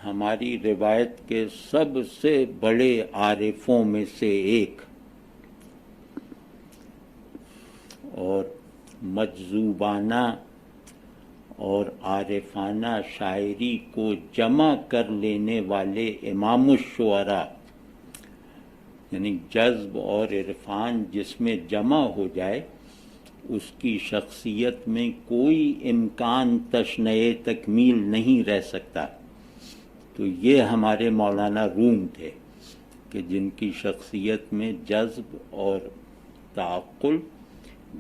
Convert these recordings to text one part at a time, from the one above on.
ہماری روایت کے سب سے بڑے عارفوں میں سے ایک اور مجذوبانہ اور عارفانہ شاعری کو جمع کر لینے والے امام الشعراء، یعنی جذب اور عرفان جس میں جمع ہو جائے اس کی شخصیت میں کوئی امکان تشنئے تکمیل نہیں رہ سکتا۔ تو یہ ہمارے مولانا روم تھے کہ جن کی شخصیت میں جذب اور تعقل،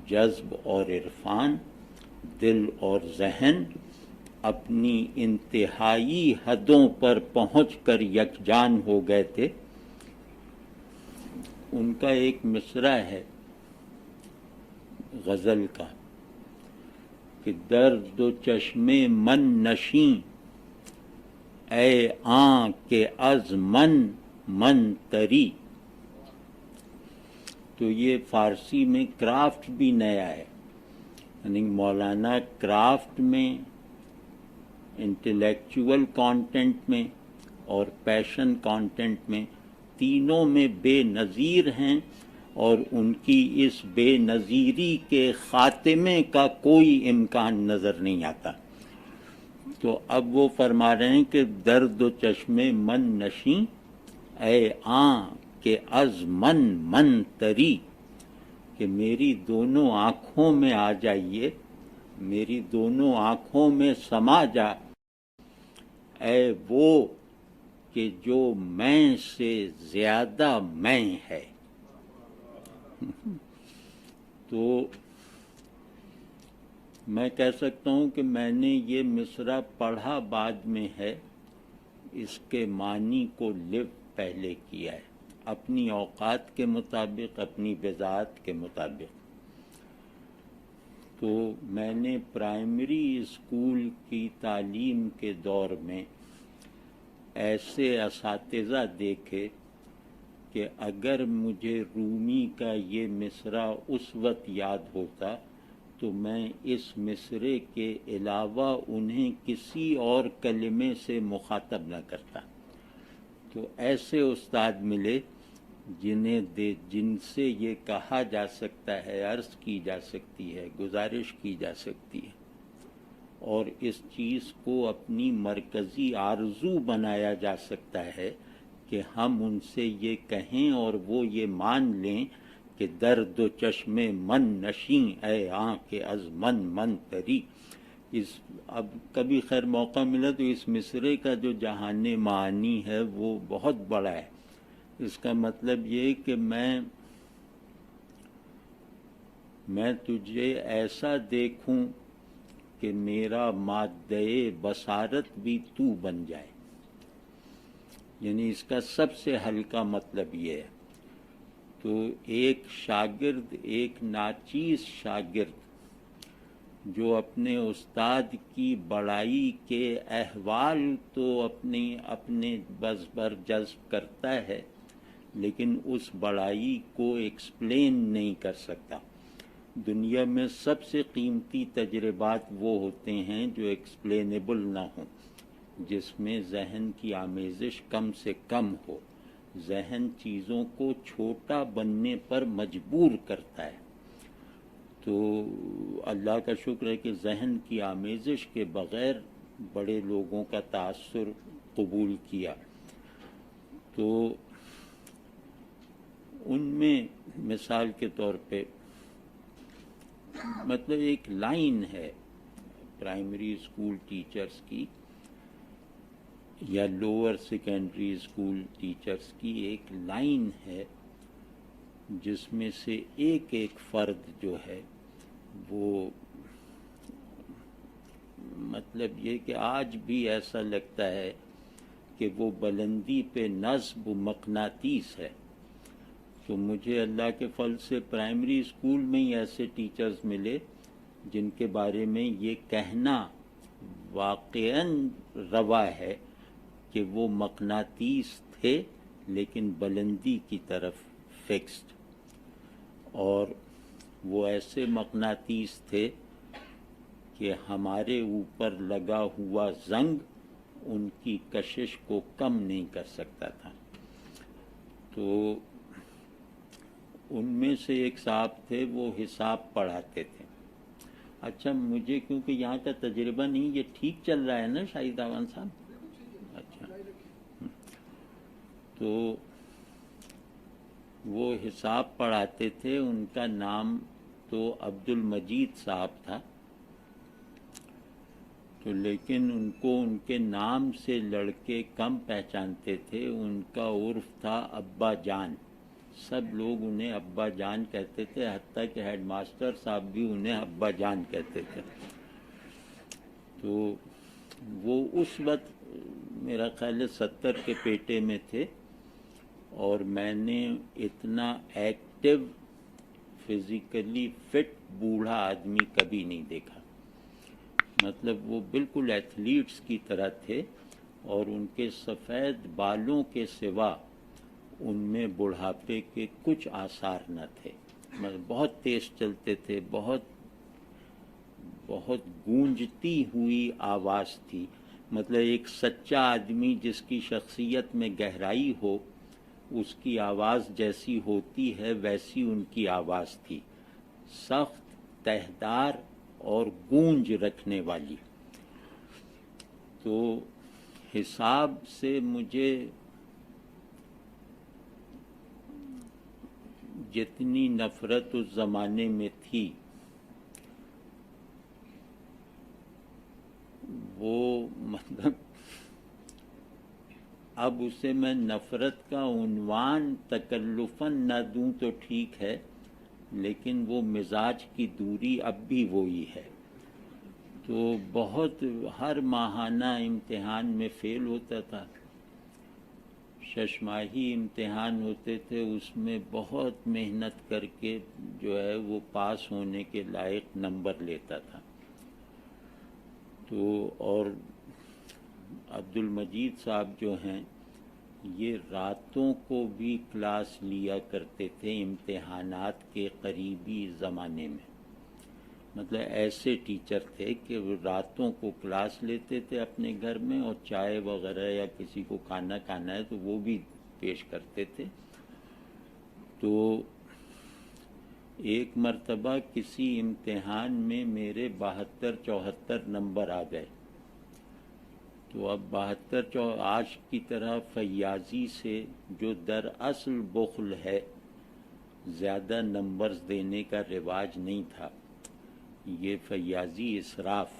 جذب اور عرفان، دل اور ذہن اپنی انتہائی حدوں پر پہنچ کر یکجان ہو گئے تھے۔ ان کا ایک مصرع ہے غزل کا کہ درد و چشم من نشیں اے آن کے از من تری۔ تو یہ فارسی میں کرافٹ بھی نیا ہے، یعنی مولانا کرافٹ میں، انٹلیکچول کانٹینٹ میں اور پیشن کانٹینٹ میں تینوں میں بے نظیر ہیں، اور ان کی اس بے نظیری کے خاتمے کا کوئی امکان نظر نہیں آتا۔ تو اب وہ فرما رہے ہیں کہ درد و چشم من نشیں اے آن کہ از من تری، کہ میری دونوں آنکھوں میں آ جائیے، میری دونوں آنکھوں میں سما جا، اے وہ کہ جو میں سے زیادہ میں ہے۔ تو میں کہہ سکتا ہوں کہ میں نے یہ مصرع پڑھا بعد میں ہے، اس کے معنی کو لیو پہلے کیا ہے، اپنی اوقات کے مطابق، اپنی وضاحت کے مطابق۔ تو میں نے پرائمری اسکول کی تعلیم کے دور میں ایسے اساتذہ دیکھے کہ اگر مجھے رومی کا یہ مصرع اس وقت یاد ہوتا تو میں اس مصرعے کے علاوہ انہیں کسی اور کلمے سے مخاطب نہ کرتا۔ تو ایسے استاد ملے جن سے یہ کہا جا سکتا ہے، عرض کی جا سکتی ہے، گزارش کی جا سکتی ہے، اور اس چیز کو اپنی مرکزی آرزو بنایا جا سکتا ہے کہ ہم ان سے یہ کہیں اور وہ یہ مان لیں کہ درد و چشم من نشیں اے آن کے از من تری۔ اب کبھی خیر موقع ملا تو اس مصرعے کا جو جہان معانی ہے وہ بہت بڑا ہے۔ اس کا مطلب یہ کہ میں تجھے ایسا دیکھوں کہ میرا مادہ بصارت بھی تو بن جائے، یعنی اس کا سب سے ہلکا مطلب یہ ہے۔ تو ایک شاگرد، ایک ناچیز شاگرد جو اپنے استاد کی بڑائی کے احوال تو اپنے بس بر جذب کرتا ہے، لیکن اس بڑائی کو ایکسپلین نہیں کر سکتا۔ دنیا میں سب سے قیمتی تجربات وہ ہوتے ہیں جو ایکسپلینیبل نہ ہوں، جس میں ذہن کی آمیزش کم سے کم ہو۔ ذہن چیزوں کو چھوٹا بننے پر مجبور کرتا ہے۔ تو اللہ کا شکر ہے کہ ذہن کی آمیزش کے بغیر بڑے لوگوں کا تاثر قبول کیا۔ تو ان میں مثال کے طور پہ مطلب ایک لائن ہے پرائمری اسکول ٹیچرز کی یا لوور سیکنڈری اسکول ٹیچرز کی، ایک لائن ہے جس میں سے ایک فرد جو ہے وہ مطلب یہ کہ آج بھی ایسا لگتا ہے کہ وہ بلندی پہ نصب مقناطیس ہے۔ تو مجھے اللہ کے فضل سے پرائمری اسکول میں ہی ایسے ٹیچرز ملے جن کے بارے میں یہ کہنا واقعاً روا ہے کہ وہ مقناطیس تھے لیکن بلندی کی طرف فکسڈ، اور وہ ایسے مقناطیس تھے کہ ہمارے اوپر لگا ہوا زنگ ان کی کشش کو کم نہیں کر سکتا تھا. تو ان میں سے ایک صاحب تھے، وہ حساب پڑھاتے تھے. اچھا، مجھے کیونکہ یہاں کا تجربہ نہیں، یہ ٹھیک چل رہا ہے نا شاہد اعوان صاحب؟ اچھا، تو وہ حساب پڑھاتے تھے. ان کا نام تو عبد المجید صاحب تھا، تو لیکن ان کو ان کے نام سے لڑکے کم پہچانتے تھے. ان کا عرف تھا ابا جان. سب لوگ انہیں ابا جان کہتے تھے، حتیٰ کہ ہیڈ ماسٹر صاحب بھی انہیں ابا جان کہتے تھے. تو وہ اس وقت میرا خیال ہے 70 کے پیٹے میں تھے، اور میں نے اتنا ایکٹیو فزیکلی فٹ بوڑھا آدمی کبھی نہیں دیکھا. مطلب وہ بالکل ایتھلیٹس کی طرح تھے، اور ان کے سفید بالوں کے سوا ان میں بڑھاپے کے کچھ آثار نہ تھے. مطلب بہت تیز چلتے تھے، بہت بہت گونجتی ہوئی آواز تھی. مطلب ایک سچا آدمی جس کی شخصیت میں گہرائی ہو، اس کی آواز جیسی ہوتی ہے ویسی ان کی آواز تھی، سخت، تہدار اور گونج رکھنے والی. تو حساب سے مجھے جتنی نفرت اس زمانے میں تھی، وہ مطلب اب اسے میں نفرت کا عنوان تکلفاً نہ دوں تو ٹھیک ہے، لیکن وہ مزاج کی دوری اب بھی وہی ہے. تو بہت ہر ماہانہ امتحان میں فیل ہوتا تھا. ششماہی امتحان ہوتے تھے، اس میں بہت محنت کر کے جو ہے وہ پاس ہونے کے لائق نمبر لیتا تھا. تو اور عبد المجید صاحب جو ہیں، یہ راتوں کو بھی کلاس لیا کرتے تھے امتحانات کے قریبی زمانے میں. مطلب ایسے ٹیچر تھے کہ وہ راتوں کو کلاس لیتے تھے اپنے گھر میں، اور چائے وغیرہ یا کسی کو کھانا کھانا ہے تو وہ بھی پیش کرتے تھے. تو ایک مرتبہ کسی امتحان میں میرے 72-74 نمبر آ گئے. تو اب 72 آج کی طرح فیاضی سے، جو در اصل بخل ہے، زیادہ نمبرز دینے کا رواج نہیں تھا. یہ فیاضی اسراف